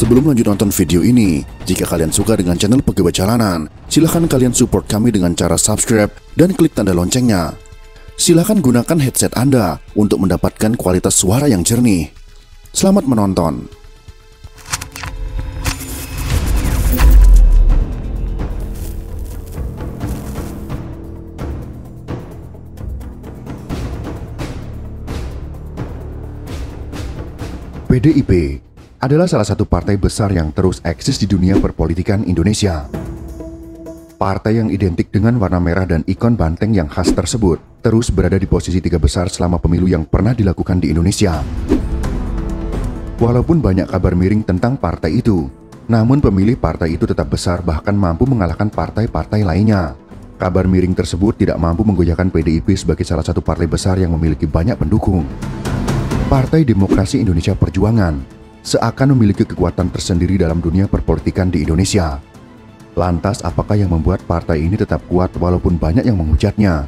Sebelum lanjut nonton video ini, jika kalian suka dengan channel Pegawai Jalanan, silahkan kalian support kami dengan cara subscribe dan klik tanda loncengnya. Silahkan gunakan headset Anda untuk mendapatkan kualitas suara yang jernih. Selamat menonton. PDIP adalah salah satu partai besar yang terus eksis di dunia perpolitikan Indonesia. Partai yang identik dengan warna merah dan ikon banteng yang khas tersebut terus berada di posisi 3 besar selama pemilu yang pernah dilakukan di Indonesia. Walaupun banyak kabar miring tentang partai itu, namun pemilih partai itu tetap besar, bahkan mampu mengalahkan partai-partai lainnya. Kabar miring tersebut tidak mampu menggoyahkan PDIP sebagai salah satu partai besar yang memiliki banyak pendukung. Partai Demokrasi Indonesia Perjuangan seakan memiliki kekuatan tersendiri dalam dunia perpolitikan di Indonesia. Lantas, apakah yang membuat partai ini tetap kuat walaupun banyak yang menghujatnya?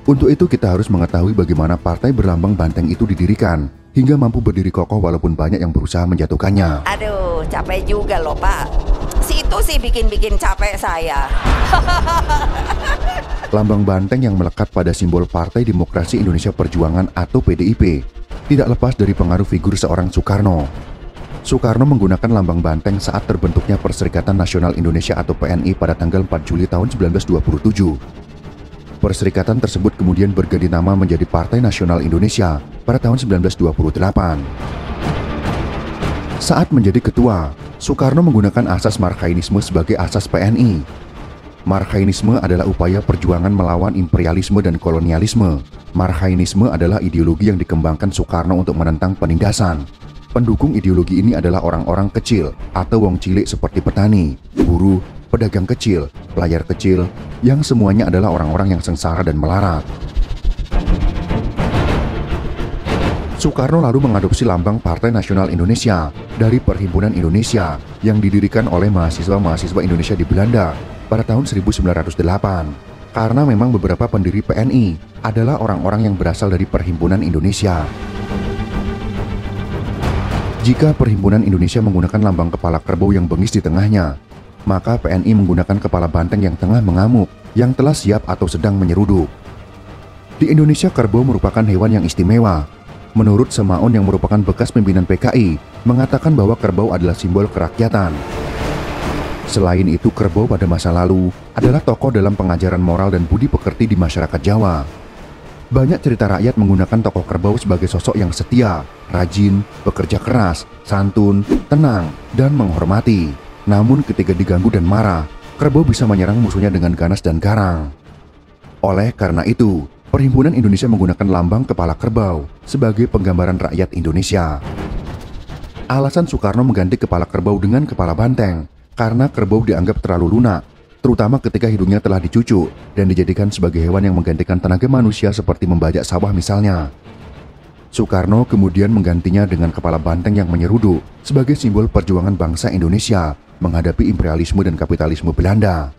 Untuk itu kita harus mengetahui bagaimana partai berlambang banteng itu didirikan, hingga mampu berdiri kokoh walaupun banyak yang berusaha menjatuhkannya. Aduh, capek juga loh Pak. Si itu sih bikin capek saya. Lambang banteng yang melekat pada simbol Partai Demokrasi Indonesia Perjuangan atau PDIP tidak lepas dari pengaruh figur seorang Soekarno. Soekarno menggunakan lambang banteng saat terbentuknya Perserikatan Nasional Indonesia atau PNI pada tanggal 4 Juli tahun 1927. Perserikatan tersebut kemudian berganti nama menjadi Partai Nasional Indonesia pada tahun 1928. Saat menjadi ketua, Soekarno menggunakan asas Marxisme sebagai asas PNI. Marxisme adalah upaya perjuangan melawan imperialisme dan kolonialisme. Marxisme adalah ideologi yang dikembangkan Soekarno untuk menentang penindasan. Pendukung ideologi ini adalah orang-orang kecil atau wong cilik seperti petani, buruh, pedagang kecil, pelayar kecil, yang semuanya adalah orang-orang yang sengsara dan melarat. Soekarno lalu mengadopsi lambang Partai Nasional Indonesia dari Perhimpunan Indonesia yang didirikan oleh mahasiswa-mahasiswa Indonesia di Belanda pada tahun 1908. Karena memang beberapa pendiri PNI adalah orang-orang yang berasal dari Perhimpunan Indonesia. Jika Perhimpunan Indonesia menggunakan lambang kepala kerbau yang bengis di tengahnya, maka PNI menggunakan kepala banteng yang tengah mengamuk, yang telah siap atau sedang menyeruduk. Di Indonesia, kerbau merupakan hewan yang istimewa. Menurut Semaun yang merupakan bekas pimpinan PKI, mengatakan bahwa kerbau adalah simbol kerakyatan. Selain itu, kerbau pada masa lalu adalah tokoh dalam pengajaran moral dan budi pekerti di masyarakat Jawa. Banyak cerita rakyat menggunakan tokoh kerbau sebagai sosok yang setia, rajin, bekerja keras, santun, tenang, dan menghormati. Namun ketika diganggu dan marah, kerbau bisa menyerang musuhnya dengan ganas dan garang. Oleh karena itu, Perhimpunan Indonesia menggunakan lambang kepala kerbau sebagai penggambaran rakyat Indonesia. Alasan Soekarno mengganti kepala kerbau dengan kepala banteng karena kerbau dianggap terlalu lunak, terutama ketika hidungnya telah dicucuk dan dijadikan sebagai hewan yang menggantikan tenaga manusia seperti membajak sawah misalnya. Soekarno kemudian menggantinya dengan kepala banteng yang menyeruduk sebagai simbol perjuangan bangsa Indonesia menghadapi imperialisme dan kapitalisme Belanda.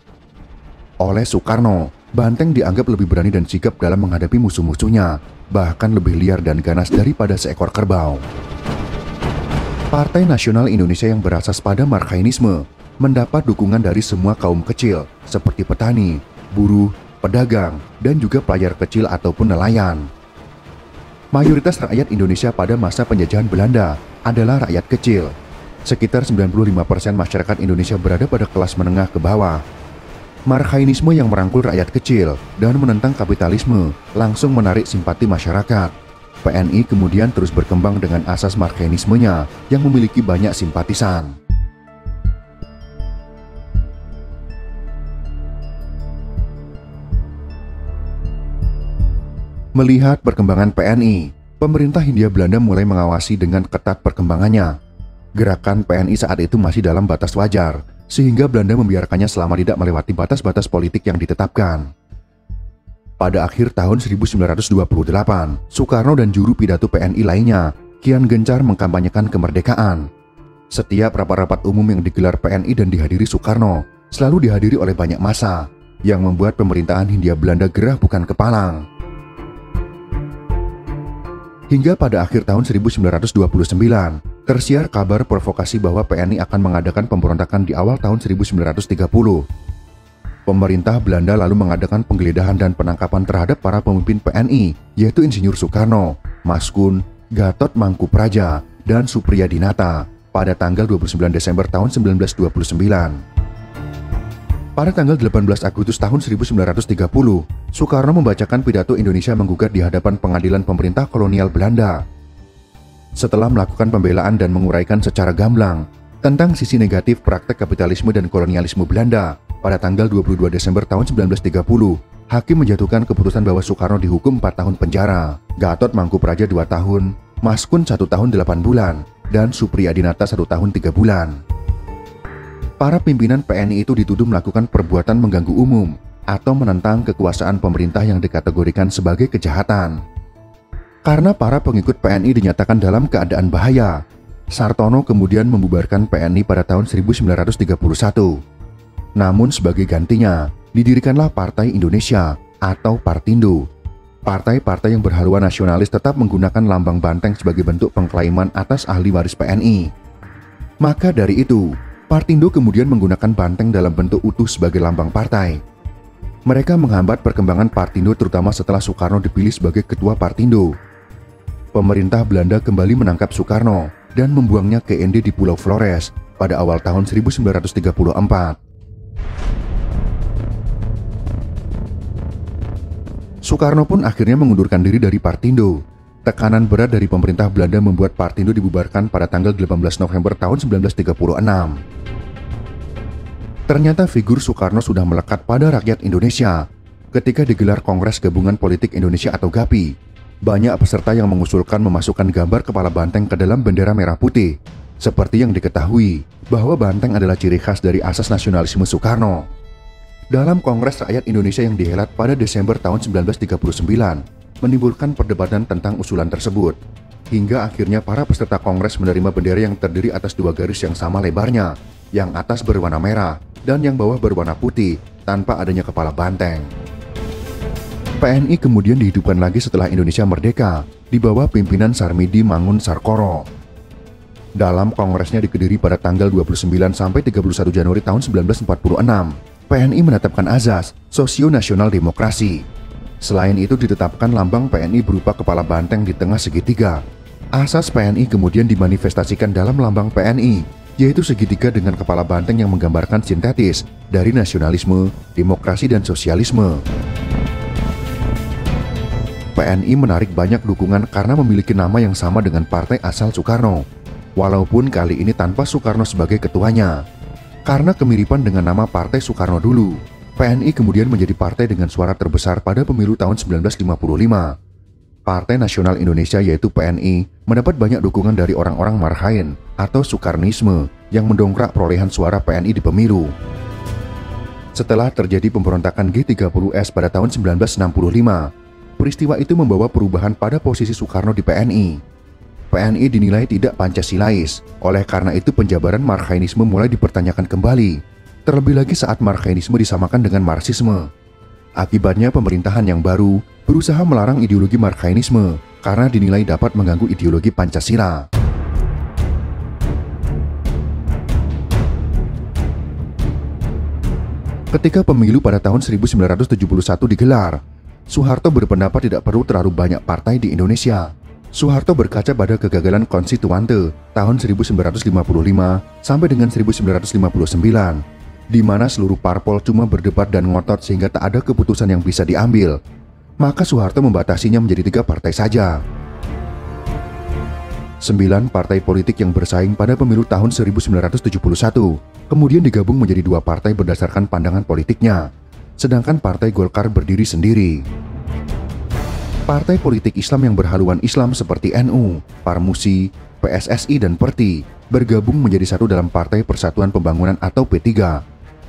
Oleh Soekarno, banteng dianggap lebih berani dan sigap dalam menghadapi musuh-musuhnya, bahkan lebih liar dan ganas daripada seekor kerbau. Partai Nasional Indonesia yang berasas pada Marxisme mendapat dukungan dari semua kaum kecil seperti petani, buruh, pedagang, dan juga pelayar kecil ataupun nelayan. Mayoritas rakyat Indonesia pada masa penjajahan Belanda adalah rakyat kecil. Sekitar 95% masyarakat Indonesia berada pada kelas menengah ke bawah. Marxisme yang merangkul rakyat kecil dan menentang kapitalisme langsung menarik simpati masyarakat. PNI kemudian terus berkembang dengan asas Marxismenya yang memiliki banyak simpatisan. Melihat perkembangan PNI, pemerintah Hindia Belanda mulai mengawasi dengan ketat perkembangannya. Gerakan PNI saat itu masih dalam batas wajar, sehingga Belanda membiarkannya selama tidak melewati batas-batas politik yang ditetapkan. Pada akhir tahun 1928, Soekarno dan juru pidato PNI lainnya kian gencar mengkampanyekan kemerdekaan. Setiap rapat-rapat umum yang digelar PNI dan dihadiri Soekarno selalu dihadiri oleh banyak massa, yang membuat pemerintahan Hindia Belanda gerah bukan kepalang. Hingga pada akhir tahun 1929, tersiar kabar provokasi bahwa PNI akan mengadakan pemberontakan di awal tahun 1930. Pemerintah Belanda lalu mengadakan penggeledahan dan penangkapan terhadap para pemimpin PNI, yaitu Insinyur Soekarno, Maskun, Gatot Mangkupraja, dan Supriyadinata pada tanggal 29 Desember tahun 1929. Pada tanggal 18 Agustus tahun 1930, Soekarno membacakan pidato Indonesia menggugat di hadapan pengadilan pemerintah kolonial Belanda. Setelah melakukan pembelaan dan menguraikan secara gamblang tentang sisi negatif praktek kapitalisme dan kolonialisme Belanda, pada tanggal 22 Desember tahun 1930, hakim menjatuhkan keputusan bahwa Soekarno dihukum 4 tahun penjara, Gatot Mangkupraja 2 tahun, Maskun 1 tahun 8 bulan, dan Supriyadinata 1 tahun 3 bulan. Para pimpinan PNI itu dituduh melakukan perbuatan mengganggu umum atau menentang kekuasaan pemerintah yang dikategorikan sebagai kejahatan. Karena para pengikut PNI dinyatakan dalam keadaan bahaya, Sartono kemudian membubarkan PNI pada tahun 1931. Namun sebagai gantinya, didirikanlah Partai Indonesia atau Partindo. Partai-partai yang berhaluan nasionalis tetap menggunakan lambang banteng sebagai bentuk pengklaiman atas ahli waris PNI. Maka dari itu, Partindo kemudian menggunakan banteng dalam bentuk utuh sebagai lambang partai. Mereka menghambat perkembangan Partindo terutama setelah Soekarno dipilih sebagai ketua Partindo. Pemerintah Belanda kembali menangkap Soekarno dan membuangnya ke ND di Pulau Flores pada awal tahun 1934. Soekarno pun akhirnya mengundurkan diri dari Partindo. Tekanan berat dari pemerintah Belanda membuat Partindo dibubarkan pada tanggal 18 November tahun 1936. Ternyata figur Soekarno sudah melekat pada rakyat Indonesia. Ketika digelar Kongres Gabungan Politik Indonesia atau GAPI, banyak peserta yang mengusulkan memasukkan gambar kepala banteng ke dalam bendera merah putih. Seperti yang diketahui, bahwa banteng adalah ciri khas dari asas nasionalisme Soekarno. Dalam Kongres Rakyat Indonesia yang dihelat pada Desember tahun 1939, menimbulkan perdebatan tentang usulan tersebut. Hingga akhirnya para peserta Kongres menerima bendera yang terdiri atas 2 garis yang sama lebarnya, yang atas berwarna merah dan yang bawah berwarna putih tanpa adanya kepala banteng. PNI kemudian dihidupkan lagi setelah Indonesia merdeka di bawah pimpinan Sarmidi Mangun Sarkoro. Dalam kongresnya di Kediri pada tanggal 29 sampai 31 Januari tahun 1946, PNI menetapkan azas sosio-nasional demokrasi. Selain itu ditetapkan lambang PNI berupa kepala banteng di tengah segitiga. Asas PNI kemudian dimanifestasikan dalam lambang PNI, yaitu segitiga dengan kepala banteng yang menggambarkan sintetis dari nasionalisme, demokrasi, dan sosialisme. PNI menarik banyak dukungan karena memiliki nama yang sama dengan partai asal Soekarno, walaupun kali ini tanpa Soekarno sebagai ketuanya. Karena kemiripan dengan nama Partai Soekarno dulu, PNI kemudian menjadi partai dengan suara terbesar pada pemilu tahun 1955. Partai Nasional Indonesia yaitu PNI mendapat banyak dukungan dari orang-orang marhaen atau Soekarnisme yang mendongkrak perolehan suara PNI di pemilu. Setelah terjadi pemberontakan G30S pada tahun 1965, peristiwa itu membawa perubahan pada posisi Soekarno di PNI. PNI dinilai tidak Pancasilais, oleh karena itu penjabaran marhaenisme mulai dipertanyakan kembali, terlebih lagi saat marhaenisme disamakan dengan Marxisme. Akibatnya pemerintahan yang baru berusaha melarang ideologi marhaenisme karena dinilai dapat mengganggu ideologi Pancasila. Ketika pemilu pada tahun 1971 digelar, Soeharto berpendapat tidak perlu terlalu banyak partai di Indonesia. Soeharto berkaca pada kegagalan konstituante tahun 1955 sampai dengan 1959, di mana seluruh parpol cuma berdebat dan ngotot sehingga tak ada keputusan yang bisa diambil. Maka Soeharto membatasinya menjadi 3 partai saja. 9 partai politik yang bersaing pada pemilu tahun 1971 kemudian digabung menjadi 2 partai berdasarkan pandangan politiknya, sedangkan Partai Golkar berdiri sendiri. Partai politik Islam yang berhaluan Islam seperti NU, Parmusi, PSSI, dan Perti bergabung menjadi satu dalam Partai Persatuan Pembangunan atau P3.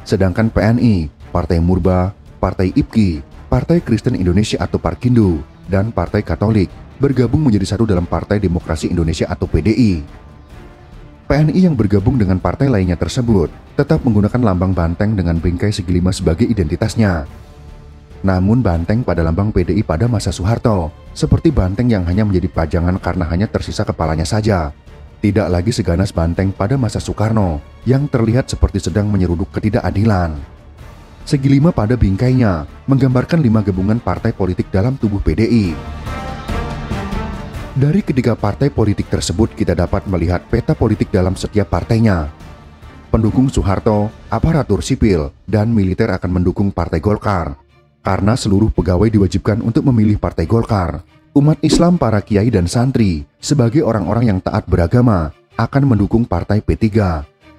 Sedangkan PNI, Partai Murba, Partai IPKI, Partai Kristen Indonesia atau Parkindo, dan Partai Katolik bergabung menjadi satu dalam Partai Demokrasi Indonesia atau PDI. PNI yang bergabung dengan partai lainnya tersebut tetap menggunakan lambang banteng dengan bingkai segi 5 sebagai identitasnya. Namun banteng pada lambang PDI pada masa Soeharto, seperti banteng yang hanya menjadi pajangan karena hanya tersisa kepalanya saja. Tidak lagi seganas banteng pada masa Soekarno, yang terlihat seperti sedang menyeruduk ketidakadilan. Segi 5 pada bingkainya menggambarkan 5 gabungan partai politik dalam tubuh PDI. Dari ketiga partai politik tersebut kita dapat melihat peta politik dalam setiap partainya. Pendukung Soeharto, aparatur sipil, dan militer akan mendukung Partai Golkar. Karena seluruh pegawai diwajibkan untuk memilih Partai Golkar, umat Islam, para kiai dan santri sebagai orang-orang yang taat beragama akan mendukung Partai P3.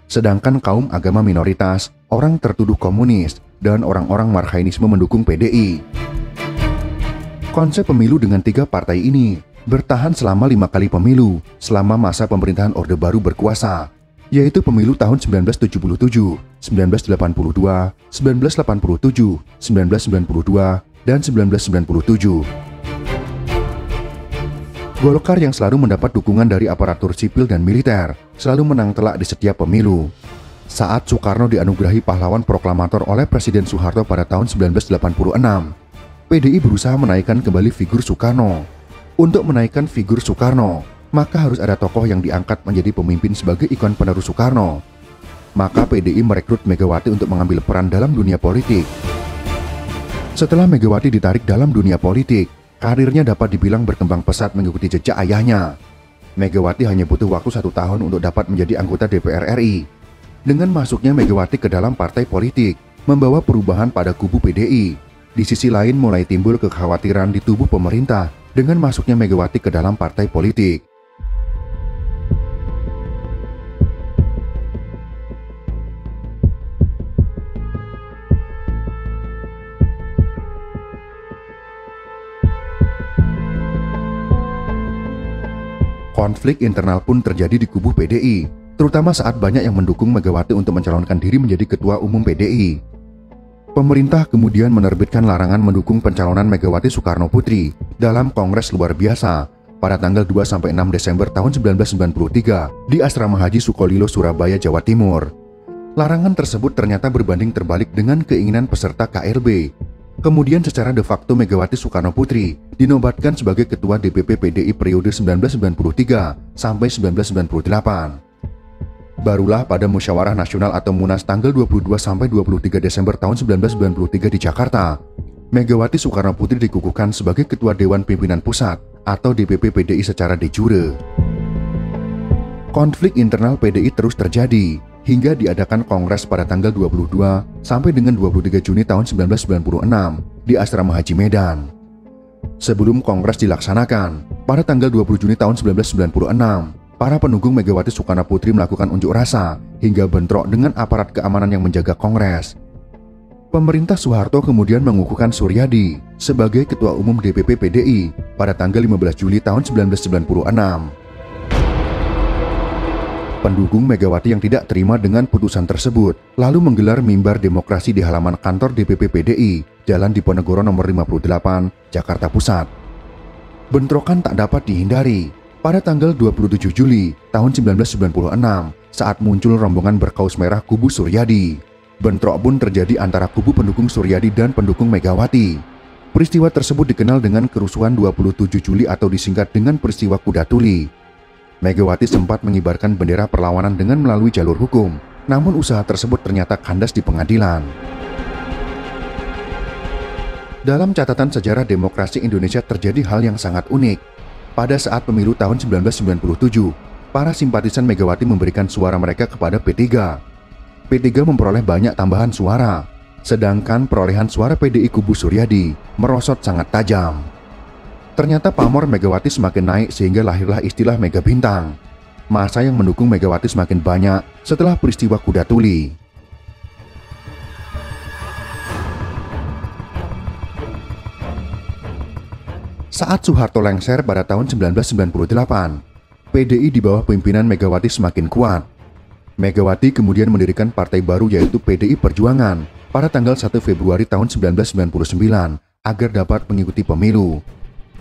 Sedangkan kaum agama minoritas, orang tertuduh komunis, dan orang-orang marxisme mendukung PDI. Konsep pemilu dengan 3 partai ini bertahan selama 5 kali pemilu selama masa pemerintahan Orde Baru berkuasa, yaitu pemilu tahun 1977, 1982, 1987, 1992, dan 1997. Golkar yang selalu mendapat dukungan dari aparatur sipil dan militer selalu menang telak di setiap pemilu. Saat Soekarno dianugerahi pahlawan proklamator oleh Presiden Soeharto pada tahun 1986, PDI berusaha menaikkan kembali figur Soekarno. Untuk menaikkan figur Soekarno, maka harus ada tokoh yang diangkat menjadi pemimpin sebagai ikon penerus Soekarno. Maka PDI merekrut Megawati untuk mengambil peran dalam dunia politik. Setelah Megawati ditarik dalam dunia politik, karirnya dapat dibilang berkembang pesat mengikuti jejak ayahnya. Megawati hanya butuh waktu 1 tahun untuk dapat menjadi anggota DPR RI. Dengan masuknya Megawati ke dalam partai politik, membawa perubahan pada kubu PDI. Di sisi lain mulai timbul kekhawatiran di tubuh pemerintah dengan masuknya Megawati ke dalam partai politik. Konflik internal pun terjadi di kubu PDI, terutama saat banyak yang mendukung Megawati untuk mencalonkan diri menjadi ketua umum PDI. Pemerintah kemudian menerbitkan larangan mendukung pencalonan Megawati Soekarno Putri dalam Kongres Luar Biasa pada tanggal 2-6 Desember tahun 1993 di Asrama Haji Sukolilo, Surabaya, Jawa Timur. Larangan tersebut ternyata berbanding terbalik dengan keinginan peserta KLB. Kemudian secara de facto Megawati Soekarno Putri dinobatkan sebagai Ketua DPP PDI periode 1993 sampai 1998. Barulah pada Musyawarah Nasional atau Munas tanggal 22 sampai 23 Desember tahun 1993 di Jakarta, Megawati Soekarno Putri dikukuhkan sebagai Ketua Dewan Pimpinan Pusat atau DPP PDI secara de jure. Konflik internal PDI terus terjadi hingga diadakan kongres pada tanggal 22 sampai dengan 23 Juni tahun 1996 di Asrama Haji Medan. Sebelum kongres dilaksanakan, pada tanggal 20 Juni tahun 1996, para pendukung Megawati Soekarno Putri melakukan unjuk rasa hingga bentrok dengan aparat keamanan yang menjaga kongres. Pemerintah Soeharto kemudian mengukuhkan Suryadi sebagai Ketua Umum DPP PDI pada tanggal 15 Juli tahun 1996. Pendukung Megawati yang tidak terima dengan putusan tersebut lalu menggelar mimbar demokrasi di halaman kantor DPP PDI, Jalan Diponegoro nomor 58, Jakarta Pusat. Bentrokan tak dapat dihindari. Pada tanggal 27 Juli tahun 1996, saat muncul rombongan berkaus merah kubu Suryadi, bentrok pun terjadi antara kubu pendukung Suryadi dan pendukung Megawati. Peristiwa tersebut dikenal dengan kerusuhan 27 Juli atau disingkat dengan peristiwa Kuda Tuli. Megawati sempat mengibarkan bendera perlawanan dengan melalui jalur hukum, namun usaha tersebut ternyata kandas di pengadilan. Dalam catatan sejarah demokrasi Indonesia terjadi hal yang sangat unik. Pada saat pemilu tahun 1997, para simpatisan Megawati memberikan suara mereka kepada P3. P3 memperoleh banyak tambahan suara, sedangkan perolehan suara PDI kubu Suryadi merosot sangat tajam. Ternyata pamor Megawati semakin naik sehingga lahirlah istilah Mega Bintang. Massa yang mendukung Megawati semakin banyak setelah peristiwa Kuda Tuli. Saat Soeharto lengser pada tahun 1998, PDI di bawah pimpinan Megawati semakin kuat. Megawati kemudian mendirikan partai baru yaitu PDI Perjuangan pada tanggal 1 Februari tahun 1999 agar dapat mengikuti pemilu.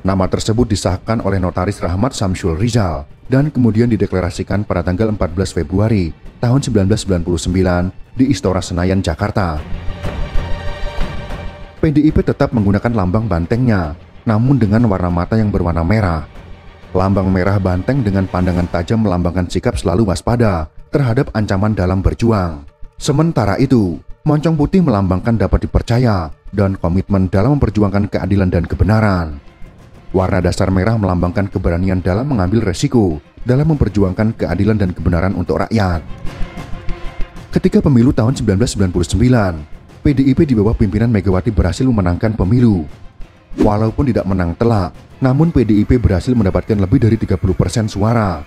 Nama tersebut disahkan oleh Notaris Rahmat Samsul Rizal dan kemudian dideklarasikan pada tanggal 14 Februari tahun 1999 di Istora Senayan, Jakarta. PDIP tetap menggunakan lambang bantengnya, namun dengan warna mata yang berwarna merah. Lambang merah banteng dengan pandangan tajam melambangkan sikap selalu waspada terhadap ancaman dalam berjuang. Sementara itu, moncong putih melambangkan dapat dipercaya dan komitmen dalam memperjuangkan keadilan dan kebenaran. Warna dasar merah melambangkan keberanian dalam mengambil resiko dalam memperjuangkan keadilan dan kebenaran untuk rakyat. Ketika pemilu tahun 1999, PDIP di bawah pimpinan Megawati berhasil memenangkan pemilu. Walaupun tidak menang telak, namun PDIP berhasil mendapatkan lebih dari 30% suara.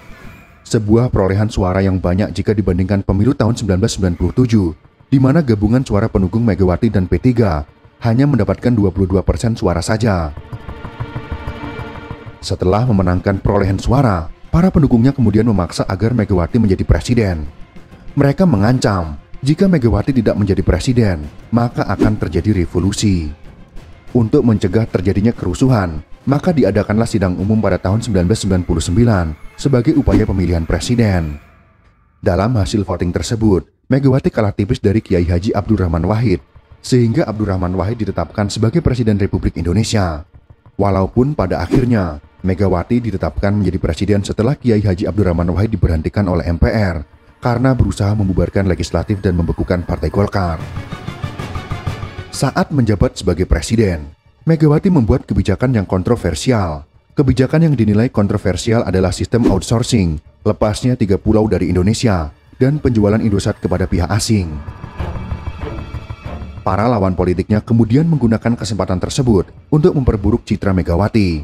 Sebuah perolehan suara yang banyak jika dibandingkan pemilu tahun 1997, di mana gabungan suara pendukung Megawati dan P3 hanya mendapatkan 22% suara saja. Setelah memenangkan perolehan suara, para pendukungnya kemudian memaksa agar Megawati menjadi presiden. Mereka mengancam, jika Megawati tidak menjadi presiden, maka akan terjadi revolusi. Untuk mencegah terjadinya kerusuhan, maka diadakanlah sidang umum pada tahun 1999 sebagai upaya pemilihan presiden. Dalam hasil voting tersebut, Megawati kalah tipis dari Kiai Haji Abdurrahman Wahid, sehingga Abdurrahman Wahid ditetapkan sebagai Presiden Republik Indonesia. Walaupun pada akhirnya, Megawati ditetapkan menjadi presiden setelah Kiai Haji Abdurrahman Wahid diberhentikan oleh MPR karena berusaha membubarkan legislatif dan membekukan Partai Golkar. Saat menjabat sebagai presiden, Megawati membuat kebijakan yang kontroversial. Kebijakan yang dinilai kontroversial adalah sistem outsourcing, lepasnya 3 pulau dari Indonesia, dan penjualan Indosat kepada pihak asing. Para lawan politiknya kemudian menggunakan kesempatan tersebut untuk memperburuk citra Megawati.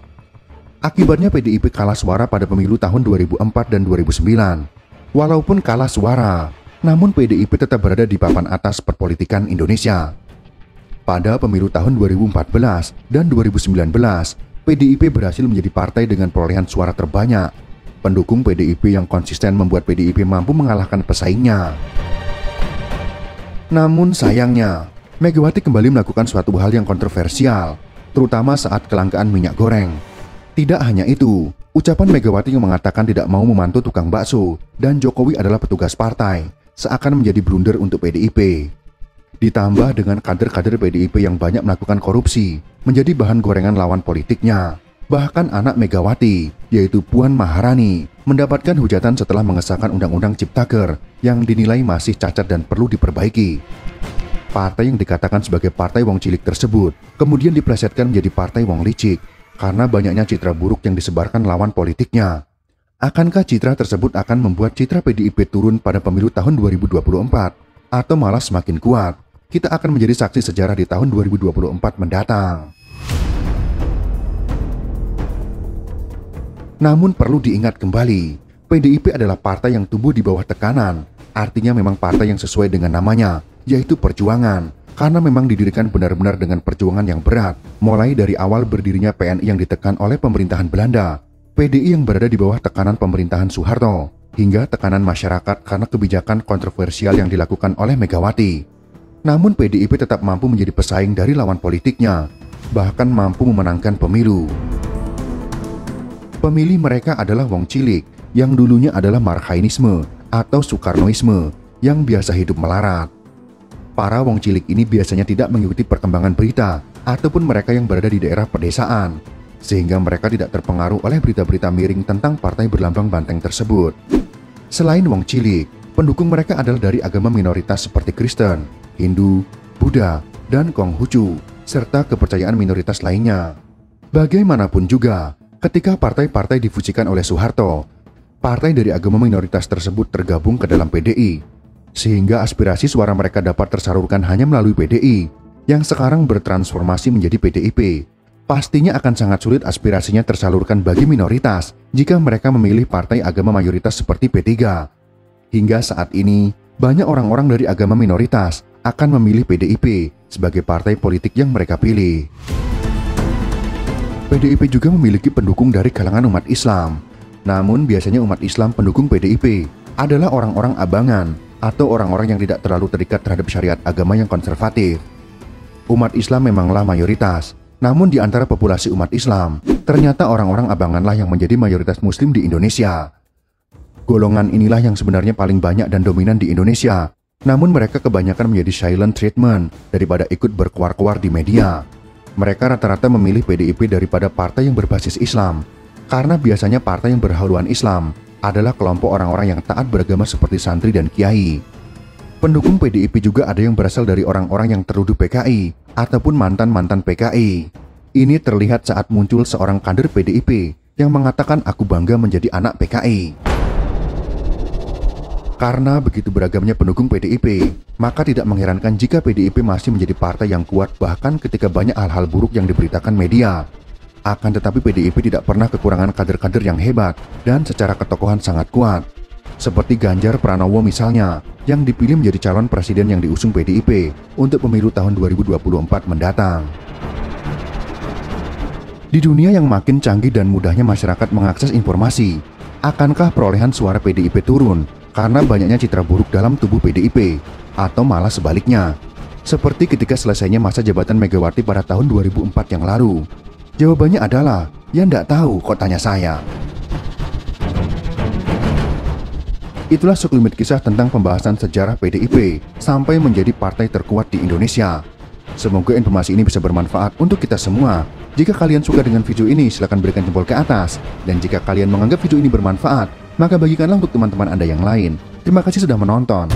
Akibatnya PDIP kalah suara pada pemilu tahun 2004 dan 2009. Walaupun kalah suara, namun PDIP tetap berada di papan atas perpolitikan Indonesia. Pada pemilu tahun 2014 dan 2019, PDIP berhasil menjadi partai dengan perolehan suara terbanyak. Pendukung PDIP yang konsisten membuat PDIP mampu mengalahkan pesaingnya. Namun sayangnya, Megawati kembali melakukan suatu hal yang kontroversial, terutama saat kelangkaan minyak goreng. Tidak hanya itu, ucapan Megawati yang mengatakan tidak mau membantu tukang bakso dan Jokowi adalah petugas partai seakan menjadi blunder untuk PDIP. Ditambah dengan kader-kader PDIP yang banyak melakukan korupsi, menjadi bahan gorengan lawan politiknya. Bahkan anak Megawati, yaitu Puan Maharani, mendapatkan hujatan setelah mengesahkan Undang-Undang Ciptaker yang dinilai masih cacat dan perlu diperbaiki. Partai yang dikatakan sebagai Partai Wong Cilik tersebut kemudian diplesetkan menjadi Partai Wong Licik karena banyaknya citra buruk yang disebarkan lawan politiknya. Akankah citra tersebut akan membuat citra PDIP turun pada pemilu tahun 2024 atau malah semakin kuat? Kita akan menjadi saksi sejarah di tahun 2024 mendatang. Namun perlu diingat kembali, PDIP adalah partai yang tumbuh di bawah tekanan. Artinya memang partai yang sesuai dengan namanya, yaitu perjuangan. Karena memang didirikan benar-benar dengan perjuangan yang berat. Mulai dari awal berdirinya PNI yang ditekan oleh pemerintahan Belanda, PDI yang berada di bawah tekanan pemerintahan Soeharto, hingga tekanan masyarakat karena kebijakan kontroversial yang dilakukan oleh Megawati. Namun PDIP tetap mampu menjadi pesaing dari lawan politiknya, bahkan mampu memenangkan pemilu. Pemilih mereka adalah Wong Cilik, yang dulunya adalah Marhainisme atau Soekarnoisme, yang biasa hidup melarat. Para Wong Cilik ini biasanya tidak mengikuti perkembangan berita, ataupun mereka yang berada di daerah pedesaan, sehingga mereka tidak terpengaruh oleh berita-berita miring tentang partai berlambang banteng tersebut. Selain Wong Cilik, pendukung mereka adalah dari agama minoritas seperti Kristen, Hindu, Buddha, dan Konghucu, serta kepercayaan minoritas lainnya. Bagaimanapun juga, ketika partai-partai difusikan oleh Soeharto, partai dari agama minoritas tersebut tergabung ke dalam PDI, sehingga aspirasi suara mereka dapat tersalurkan hanya melalui PDI, yang sekarang bertransformasi menjadi PDIP. Pastinya akan sangat sulit aspirasinya tersalurkan bagi minoritas jika mereka memilih partai agama mayoritas seperti P3. Hingga saat ini, banyak orang-orang dari agama minoritas akan memilih PDIP sebagai partai politik yang mereka pilih. PDIP juga memiliki pendukung dari kalangan umat Islam. Namun biasanya umat Islam pendukung PDIP adalah orang-orang abangan atau orang-orang yang tidak terlalu terikat terhadap syariat agama yang konservatif. Umat Islam memanglah mayoritas, namun di antara populasi umat Islam, ternyata orang-orang abanganlah yang menjadi mayoritas Muslim di Indonesia. Golongan inilah yang sebenarnya paling banyak dan dominan di Indonesia, Namun mereka kebanyakan menjadi silent treatment daripada ikut berkuar-kuar di media. Mereka rata-rata memilih PDIP daripada partai yang berbasis Islam, karena biasanya partai yang berhaluan Islam adalah kelompok orang-orang yang taat beragama seperti santri dan kiai. Pendukung PDIP juga ada yang berasal dari orang-orang yang tertuduh PKI ataupun mantan-mantan PKI. Ini terlihat saat muncul seorang kader PDIP yang mengatakan aku bangga menjadi anak PKI. Karena begitu beragamnya pendukung PDIP, maka tidak mengherankan jika PDIP masih menjadi partai yang kuat bahkan ketika banyak hal-hal buruk yang diberitakan media. Akan tetapi PDIP tidak pernah kekurangan kader-kader yang hebat dan secara ketokohan sangat kuat. Seperti Ganjar Pranowo misalnya, yang dipilih menjadi calon presiden yang diusung PDIP untuk pemilu tahun 2024 mendatang. Di dunia yang makin canggih dan mudahnya masyarakat mengakses informasi, akankah perolehan suara PDIP turun karena banyaknya citra buruk dalam tubuh PDIP, atau malah sebaliknya? Seperti ketika selesainya masa jabatan Megawati pada tahun 2004 yang lalu. Jawabannya adalah, ya ndak tahu kok tanya saya. Itulah sekelumit kisah tentang pembahasan sejarah PDIP sampai menjadi partai terkuat di Indonesia. Semoga informasi ini bisa bermanfaat untuk kita semua. Jika kalian suka dengan video ini, silahkan berikan jempol ke atas. Dan jika kalian menganggap video ini bermanfaat, maka bagikanlah untuk teman-teman Anda yang lain. Terima kasih sudah menonton.